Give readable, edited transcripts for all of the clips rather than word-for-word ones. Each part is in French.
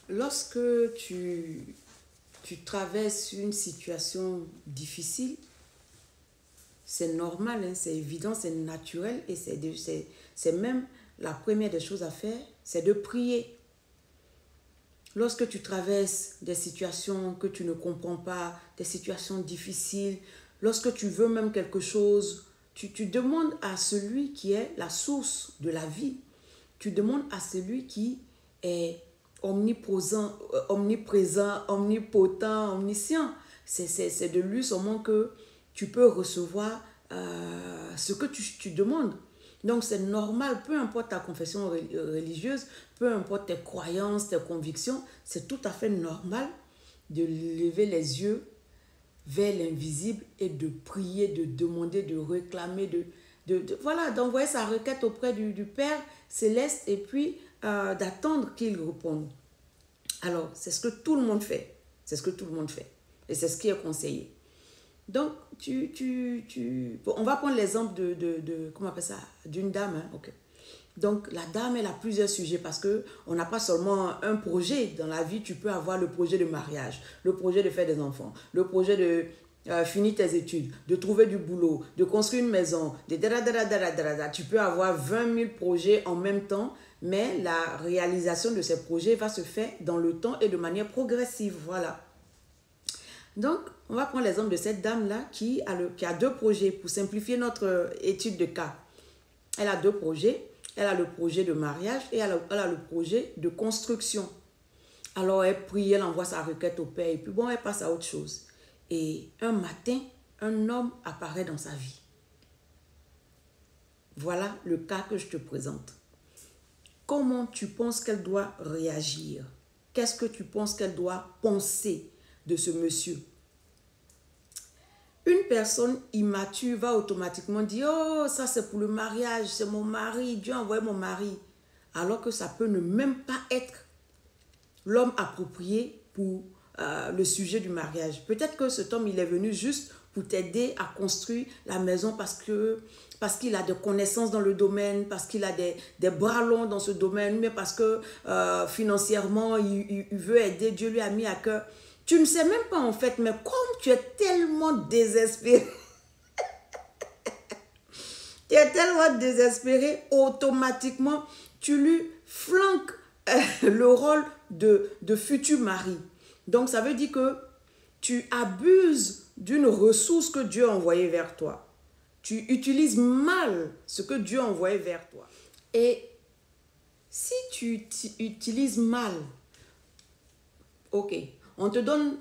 Lorsque tu traverses une situation difficile, c'est normal, hein, c'est évident, c'est naturel et c'est même la première des choses à faire, c'est de prier. Lorsque tu traverses des situations que tu ne comprends pas, des situations difficiles, lorsque tu veux même quelque chose, tu demandes à celui qui est la source de la vie. Tu demandes à celui qui est omniprésent, omnipotent, omniscient. C'est de lui seulement que tu peux recevoir ce que tu demandes. Donc c'est normal, peu importe ta confession religieuse, peu importe tes croyances, tes convictions, c'est tout à fait normal de lever les yeux vers l'invisible et de prier, de demander, de réclamer, voilà, d'envoyer sa requête auprès du Père céleste et puis d'attendre qu'il réponde. Alors, c'est ce que tout le monde fait. C'est ce que tout le monde fait. Et c'est ce qui est conseillé. Donc, bon, on va prendre l'exemple comment on appelle ça, d'une dame. Hein? Okay. Donc, la dame, elle a plusieurs sujets parce qu'on n'a pas seulement un projet. Dans la vie, tu peux avoir le projet de mariage, le projet de faire des enfants, le projet de finir tes études, de trouver du boulot, de construire une maison, tu peux avoir 20 000 projets en même temps, mais la réalisation de ces projets va se faire dans le temps et de manière progressive. Voilà. Donc, on va prendre l'exemple de cette dame-là qui a deux projets pour simplifier notre étude de cas. Elle a deux projets. Elle a le projet de mariage et elle a le projet de construction. Alors, elle prie, elle envoie sa requête au Père et puis bon, elle passe à autre chose. Et un matin, un homme apparaît dans sa vie. Voilà le cas que je te présente. Comment tu penses qu'elle doit réagir? Qu'est-ce que tu penses qu'elle doit penser de ce monsieur? Une personne immature va automatiquement dire « Oh, ça c'est pour le mariage, c'est mon mari, Dieu a envoyé mon mari. » Alors que ça peut ne même pas être l'homme approprié pour le sujet du mariage. Peut-être que cet homme, il est venu juste pour t'aider à construire la maison parce qu'il a des connaissances dans le domaine, parce qu'il a des bras longs dans ce domaine, mais parce que financièrement, il veut aider, Dieu lui a mis à cœur. Tu ne sais même pas en fait, mais comme tu es tellement désespéré, automatiquement, tu lui flanques le rôle de futur mari. Donc, ça veut dire que tu abuses d'une ressource que Dieu a envoyée vers toi. Tu utilises mal ce que Dieu a envoyé vers toi. Et si tu utilises mal, ok, on te donne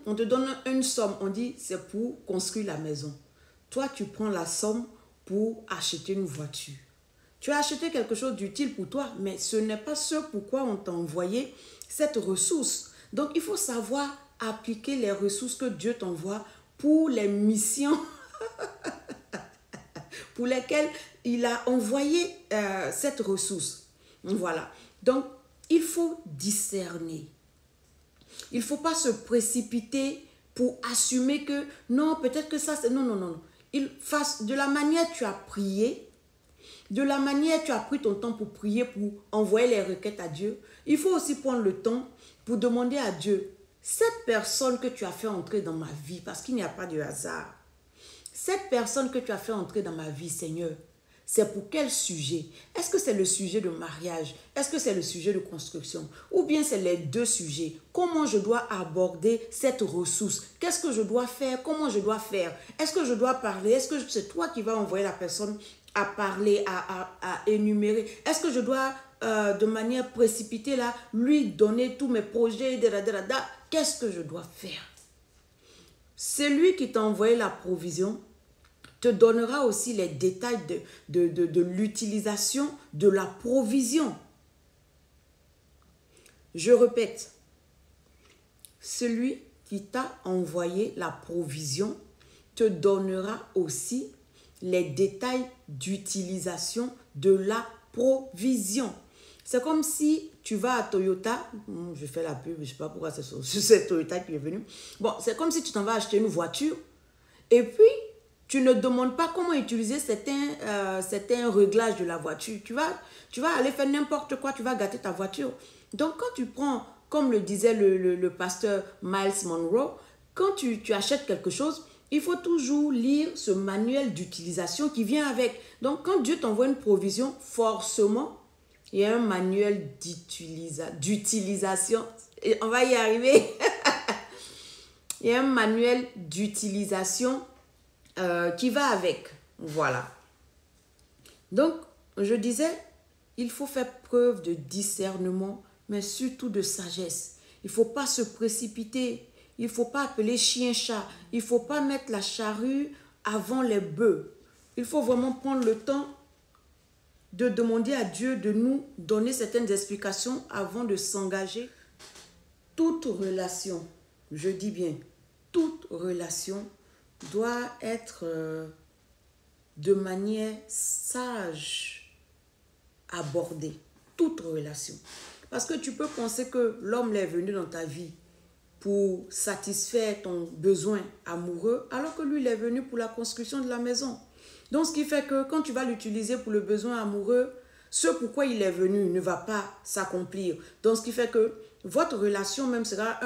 une somme, on dit c'est pour construire la maison. Toi, tu prends la somme pour acheter une voiture. Tu as acheté quelque chose d'utile pour toi, mais ce n'est pas ce pourquoi on t'a envoyé cette ressource. Donc, il faut savoir appliquer les ressources que Dieu t'envoie pour les missions pour lesquelles il a envoyé cette ressource. Voilà. Donc, il faut discerner. Il ne faut pas se précipiter pour assumer que non, peut-être que ça, c'est... Non, non, non, non. De la manière tu as prié, de la manière tu as pris ton temps pour prier, pour envoyer les requêtes à Dieu, il faut aussi prendre le temps pour demander à Dieu, cette personne que tu as fait entrer dans ma vie, parce qu'il n'y a pas de hasard, cette personne que tu as fait entrer dans ma vie, Seigneur, c'est pour quel sujet? Est-ce que c'est le sujet de mariage? Est-ce que c'est le sujet de construction? Ou bien c'est les deux sujets? Comment je dois aborder cette ressource? Qu'est-ce que je dois faire? Comment je dois faire? Est-ce que je dois parler? Est-ce que c'est toi qui vas envoyer la personne à parler, à énumérer? Est-ce que je dois, de manière précipitée, là, lui donner tous mes projets? Qu'est-ce que je dois faire? Celui qui t'a envoyé la provision te donnera aussi les détails de l'utilisation de la provision. Je répète, celui qui t'a envoyé la provision te donnera aussi les détails d'utilisation de la provision. C'est comme si tu vas à Toyota, je fais la pub, je ne sais pas pourquoi c'est Toyota qui est venu. Bon, c'est comme si tu t'en vas acheter une voiture et puis tu ne demandes pas comment utiliser certains réglages de la voiture. Tu vas aller faire n'importe quoi, tu vas gâter ta voiture. Donc, quand tu prends comme le disait le pasteur Miles Monroe, quand tu achètes quelque chose, il faut toujours lire ce manuel d'utilisation qui vient avec. Donc, quand Dieu t'envoie une provision, forcément, il y a un manuel d'utilisation. On va y arriver. Il y a un manuel d'utilisation qui va avec. Voilà. Donc, je disais, il faut faire preuve de discernement, mais surtout de sagesse. Il ne faut pas se précipiter. Il ne faut pas appeler chien-chat. Il ne faut pas mettre la charrue avant les bœufs. Il faut vraiment prendre le temps de demander à Dieu de nous donner certaines explications avant de s'engager. Toute relation, je dis bien, toute relation doit être de manière sage abordée. Toute relation. Parce que tu peux penser que l'homme est venu dans ta vie pour satisfaire ton besoin amoureux, alors que lui, il est venu pour la construction de la maison. Donc, ce qui fait que quand tu vas l'utiliser pour le besoin amoureux, ce pourquoi il est venu ne va pas s'accomplir. Donc, ce qui fait que votre relation même sera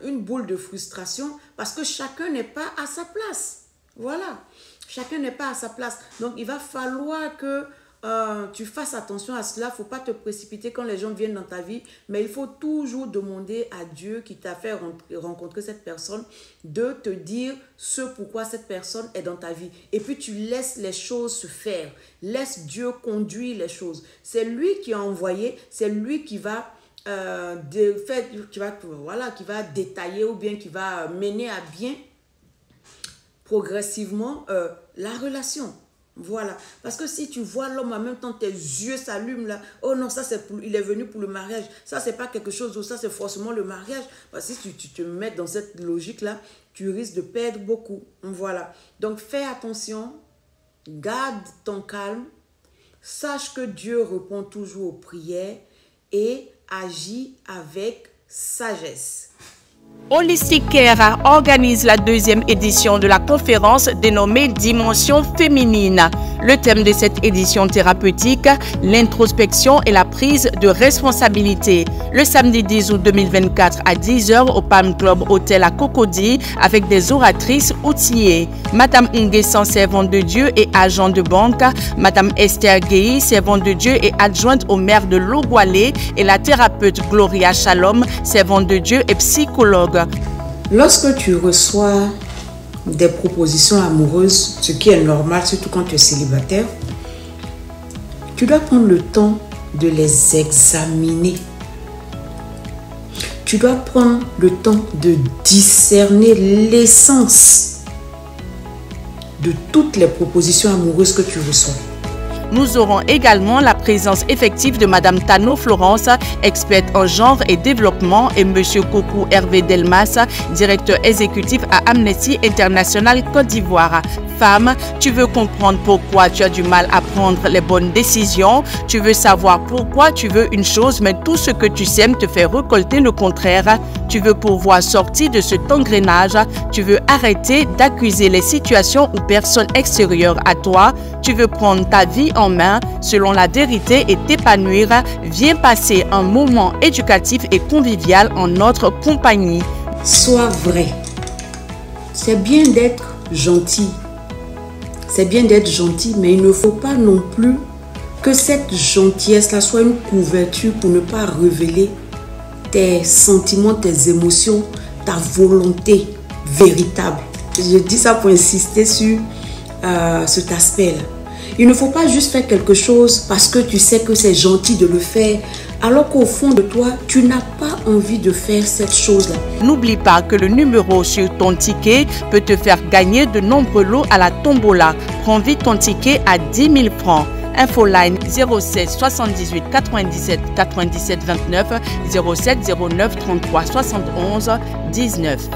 une boule de frustration parce que chacun n'est pas à sa place. Voilà. Chacun n'est pas à sa place. Donc, il va falloir que tu fasses attention à cela. Il ne faut pas te précipiter quand les gens viennent dans ta vie, mais il faut toujours demander à Dieu qui t'a fait rencontrer cette personne de te dire ce pourquoi cette personne est dans ta vie. Et puis tu laisses les choses se faire. Laisse Dieu conduire les choses. C'est lui qui a envoyé, c'est lui qui va qui va détailler ou bien qui va mener à bien progressivement la relation. Voilà, parce que si tu vois l'homme en même temps, tes yeux s'allument là, oh non, ça c'est il est venu pour le mariage, ça c'est pas quelque chose, ou ça c'est forcément le mariage. Parce que si tu te mets dans cette logique là, tu risques de perdre beaucoup. Voilà, donc fais attention, garde ton calme, sache que Dieu répond toujours aux prières et agit avec sagesse. Holistic Care organise la deuxième édition de la conférence dénommée Dimension féminine. Le thème de cette édition thérapeutique, l'introspection et la prise de responsabilité. Le samedi 10 août 2024 à 10h au Palm Club Hôtel à Cocody avec des oratrices outillées. Madame Nguessan, servante de Dieu et agent de banque. Madame Esther Guéhi, servante de Dieu et adjointe au maire de Logwalé. Et la thérapeute Gloria Shalom, servante de Dieu et psychologue. Lorsque tu reçois des propositions amoureuses, ce qui est normal, surtout quand tu es célibataire, tu dois prendre le temps de les examiner. Tu dois prendre le temps de discerner l'essence de toutes les propositions amoureuses que tu reçois. Nous aurons également la présence effective de Madame Tano Florence, experte en genre et développement, et Monsieur Kokou Hervé Delmas, directeur exécutif à Amnesty International Côte d'Ivoire. Femme, tu veux comprendre pourquoi tu as du mal à prendre les bonnes décisions. Tu veux savoir pourquoi tu veux une chose, mais tout ce que tu sèmes te fait récolter le contraire. Tu veux pouvoir sortir de cet engrenage. Tu veux arrêter d'accuser les situations ou personnes extérieures à toi. Tu veux prendre ta vie en main selon la vérité et t'épanouir. Viens passer un moment éducatif et convivial en notre compagnie. Sois vrai. C'est bien d'être gentil. C'est bien d'être gentil, mais il ne faut pas non plus que cette gentillesse-là soit une couverture pour ne pas révéler tes sentiments, tes émotions, ta volonté véritable. Je dis ça pour insister sur cet aspect-là. Il ne faut pas juste faire quelque chose parce que tu sais que c'est gentil de le faire, alors qu'au fond de toi, tu n'as pas envie de faire cette chose-là. N'oublie pas que le numéro sur ton ticket peut te faire gagner de nombreux lots à la tombola. Prends vite ton ticket à 10 000 francs. Infoline 07 78 97 97 29 07 09 33 71 19.